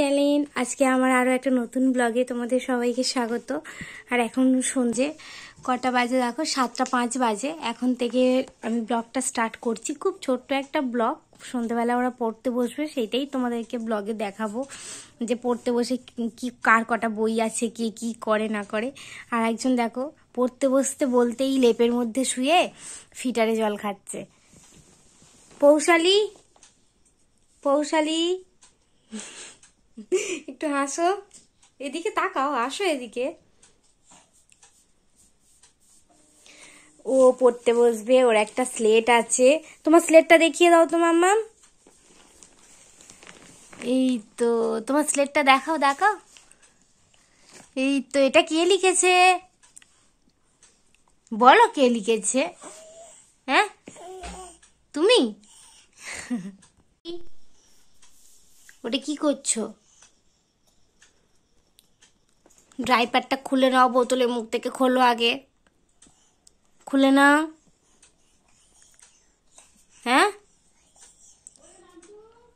Channel. আজকে আমার আরও একটা নতুন ব্লগে তোমাদের সবাইকে স্বাগত। আর এখন সন্ধে কটা বাজে দেখো, 7:05 বাজে। এখন থেকে আমি ব্লগটা স্টার্ট করছি। খুব ছোট্ট একটা ব্লগ। সন্ধেবেলা ওরা পড়তে বসবে, সেইটাই তোমাদেরকে ব্লগে দেখাবো যে পড়তে বসে কি কার কটা বই আছে, কে কি করে না করে। আর একজন দেখো পড়তে বসতে বলতেই লেপের মধ্যে শুয়ে ফিটারে জল খাচ্ছে। পৌশালী, পৌশালী একটু হাসো, এদিকে তাকাও, আসো এদিকে। ও পড়তে বসবে, ওর একটা স্লেট আছে। তোমার স্লেটটা দেখিয়ে দাও তো মাম্মাম। এই তো তোমার স্লেটটা দেখাও, দেখাও। এই তো, এটা কে লিখেছে বলো, কে লিখেছে? হ্যাঁ, তুমি? ওটা কি করছো? ড্রাইপারটা খুলে নাও, বোতলে মুখ থেকে খোলো আগে, খুলে নাও। হ্যাঁ,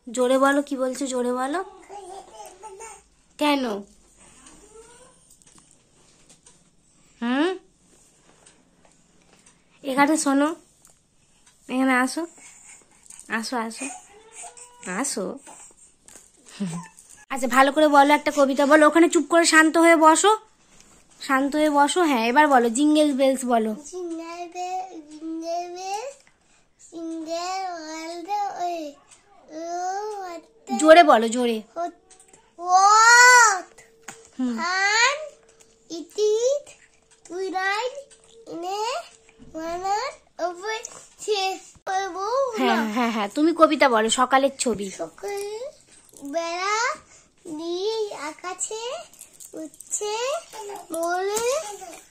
জোরে বলো, কি বলছো জোরে বলো। কেন? এখানে শোনো, এখানে আসো, আসো আসো আসো। আচ্ছা ভালো করে বলো, একটা কবিতা বলো। ওখানে চুপ করে শান্ত হয়ে বসো, শান্ত হয়ে বসো। হ্যাঁ এবার বলো, জিঙ্গেল বেলস বলো। জোরে বলো, জোরে। হ্যাঁ হ্যাঁ হ্যাঁ, তুমি কবিতা বলো। সকালের ছবি। বেড়া নীল আকাশে উঠছে মোরে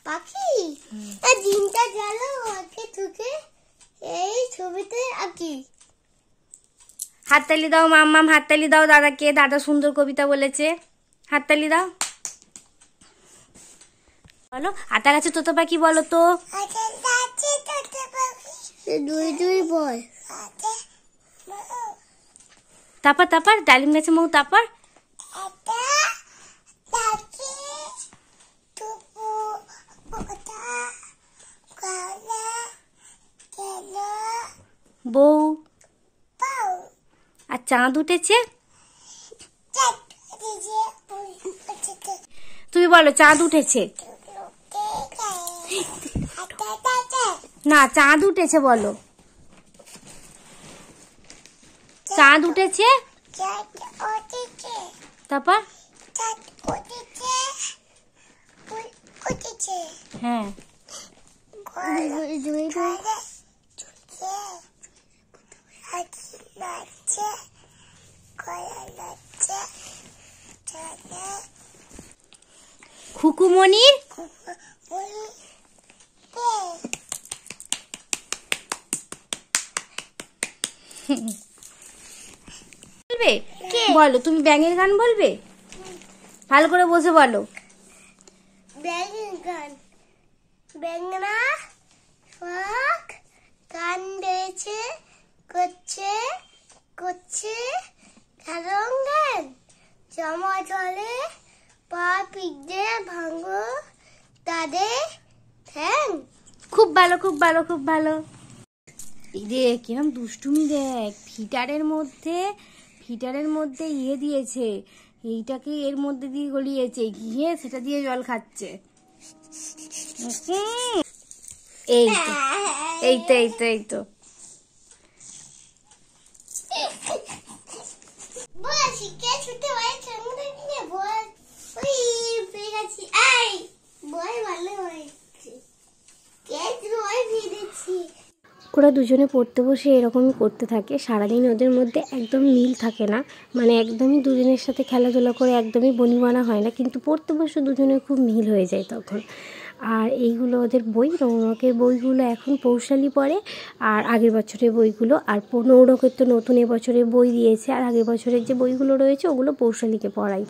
পাখি, দিনটা গেল আঁকে চুকে এই ছবিতে আঁকি। হাততালি দাও মাম্মাম, হাততালি দাও দাদাকে। দাদা সুন্দর কবিতা বলেছে, হাততালি দাও। বলো, আতা গাছে তোতা পাখি বলো তো। দুই দুই বল। তারপর তারপর ডালিম গাছে মৌ, তারপর বউ। আর চাঁদ উঠেছে। তুমি বলো, চাঁদ উঠেছে। না, চাঁদ উঠেছে বলো। চাঁদ উঠেছে, তারপর হ্যাঁ খুকুমনির বলবে বলো, তুমি ব্যাঙের গান বলবে। ভালো করে বসে বলো। ব্যাঙের গান। ব্যাঙরা শাক কান দিয়েছে, করছে করছে কারণ গান। জমা জলে পা পিঁড়ে ভাঙো তাদের ঠ্যাং। খুব ভালো, খুব ভালো, খুব ভালো। এই রে কিরম দুষ্টুমি দেখ, ফিটারের মধ্যে ইয়ে দিয়েছে, এইটাকে এর মধ্যে দিয়ে গলিয়েছে, গিয়ে সেটা দিয়ে জল খাচ্ছে। এই তো এই তো এই তো এই তো। ওরা দুজনে পড়তে বসে এরকমই করতে থাকে। সারাদিন ওদের মধ্যে একদম মিল থাকে না, মানে একদমই দুজনের সাথে খেলাধুলা করে একদমই বনিবনা হয় না, কিন্তু পড়তে বসে দুজনের খুব মিল হয়ে যায় তখন। আর এইগুলো ওদের বই, রৌনকের বইগুলো এখন পৌশালী পড়ে, আর আগের বছরের বইগুলো, আর রৌনকের তো নতুন এবছরের বই দিয়েছে, আর আগের বছরের যে বইগুলো রয়েছে ওগুলো পৌশালীকে পড়াই।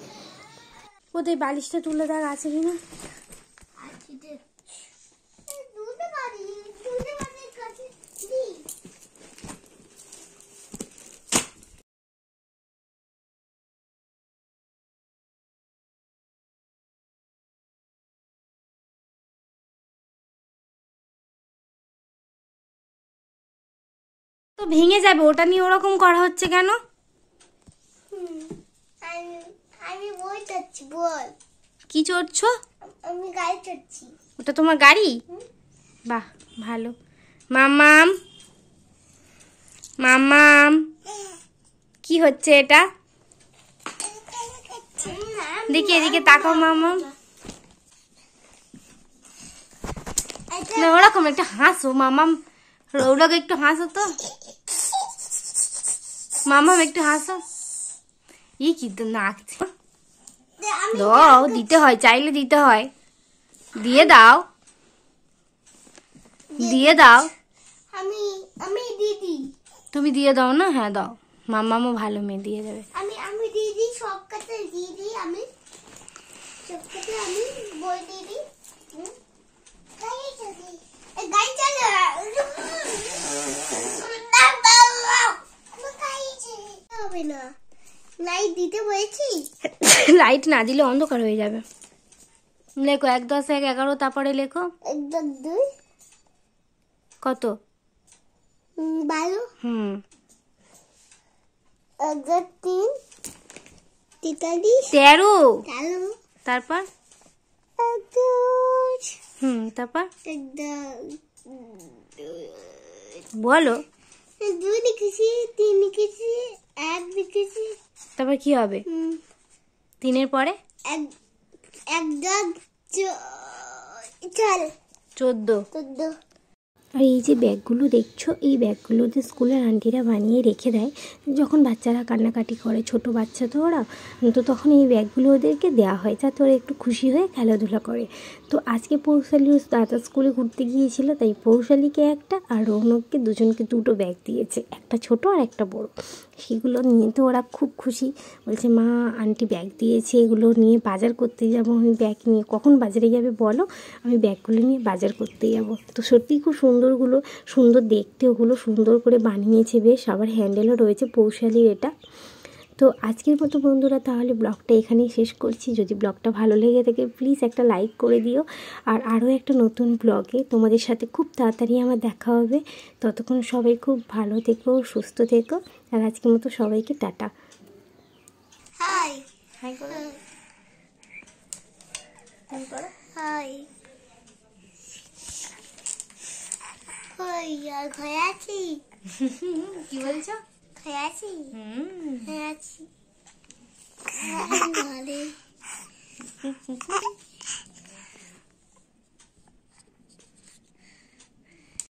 ওদের বালিশটা তুলে দেওয়ার আছে কিনা। তো ভেঙে যাবে, ওটা নিয়ে ওরকম করা হচ্ছে কেন? আমি বই চড়ছি। বল কি চড়ছো? আমি গাড়ি চড়ছি। ওটা তোমার গাড়ি? বাহ, ভালো। মামাম মামাম কি হচ্ছে এটা? দেখি এদিকে তাকাও মামাম। না, ওরকম একটা হাসো মামাম, ওরকম একটু হাসো তো মামাম, একটু হাসো। ই কি তো নাচছে। দাও, দিতে হয়, চাইলে দিতে হয়। দিয়ে দাও, দিয়ে দাও। আমি দিদি। তুমি দিয়ে দাও না? হ্যাঁ দাও, মামামও ভালো মেয়ে, দিয়ে দেবে। আমি দিদি, সব কাছে দিদি। আমি সব কাছে আমি বই দিদি। গাড়ি চড়ি, গাড়ি চালা। হবে না, লাইট দিতে বলেছি। লাইট না দিলে অন্ধকার হয়ে যাবে। লেখো 1, 10, 1, 11, তারপরে লেখো 1, 2, কত? 12, 1, 3, 43, 13। 13, তারপর? 1, তারপর 2, বলো। 2 লিখেছি, 3 লিখেছি, 1 লিখেছি। তারপর কি হবে? 3-এর পরে 1, 4, 14। আর এই যে ব্যাগগুলো দেখছো, এই ব্যাগগুলোতে স্কুলের আন্টিরা বানিয়ে রেখে দেয়। যখন বাচ্চারা কান্নাকাটি করে, ছোট বাচ্চা তো ওরা, তো তখন এই ব্যাগগুলো ওদেরকে দেওয়া হয় যাতে ওরা একটু খুশি হয়ে খেলাধুলা করে। তো আজকে পৌশালীও দাদা স্কুলে ঘুরতে গিয়েছিল, তাই পৌশালীকে একটা আর রৌনককে দুজনকে 2টো ব্যাগ দিয়েছে, একটা ছোট আর একটা বড়। সেগুলো নিয়ে তো ওরা খুব খুশি, বলছে মা আন্টি ব্যাগ দিয়েছে, এগুলো নিয়ে বাজার করতে যাব। আমি ব্যাগ নিয়ে কখন বাজারে যাবে বলো, আমি ব্যাগগুলো নিয়ে বাজার করতে যাব। তো সত্যিই খুব সুন্দর দেখতে, ওগুলো সুন্দর করে বানিয়েছে বেশ, আবার হ্যান্ডেলও রয়েছে পৌশালীর এটা। তো আজকের মতো বন্ধুরা তাহলে ব্লগটা এখানেই শেষ করছি। যদি ব্লগটা ভালো লেগে থাকে প্লিজ একটা লাইক করে দিও। আর আরও একটা নতুন ব্লগে তোমাদের সাথে খুব তাড়াতাড়ি আমার দেখা হবে। ততক্ষণ সবাই খুব ভালো থেকো, সুস্থ থেকো। আর আজকের মতো সবাইকে টাটা। হাই হাই করো, হাই। আর ঘরে আছি। কি বলছো? ঘরে আছি, ঘরে আছি ঘরে।